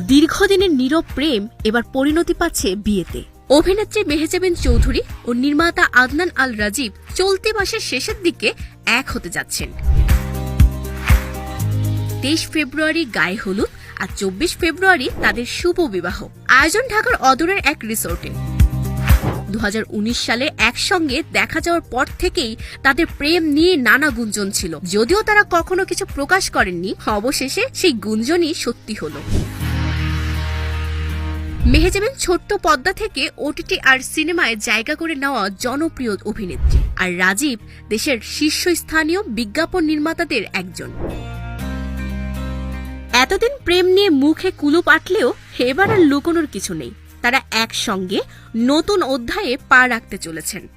দীর্ঘদিনের নীরব প্রেম এবার পরিণতি পাচ্ছে বিয়েতে। অভিনেত্রী মেহেজাবিন চৌধুরী ও নির্মাতা আদনান আল রাজীব চলতি মাসের শেষের দিকে এক হতে যাচ্ছেন। 23 ফেব্রুয়ারি গায়ে হলুদ আর 24 ফেব্রুয়ারি তাদের শুভ বিবাহ। আয়োজন ঢাকার অদূরের এক রিসোর্টে। 2019 সালে একসঙ্গে দেখা যাওয়ার পর থেকেই তাদের প্রেম নিয়ে নানা গুঞ্জন ছিল। যদিও তারা কখনো কিছু প্রকাশ করেননি, অবশেষে সেই গুঞ্জনই সত্যি হলো। মেহেজাবিন ছোট্ট পর্দা থেকে ওটিটি আর সিনেমায় জায়গা করে নেওয়া জনপ্রিয় অভিনেত্রী, আর রাজীব দেশের শীর্ষস্থানীয় বিজ্ঞাপন নির্মাতাদের একজন। এতদিন প্রেম নিয়ে মুখে কুলুপ আটলেও এবার আর লুকোনোর কিছু নেই। তারা একসঙ্গে নতুন অধ্যায়ে পা রাখতে চলেছেন।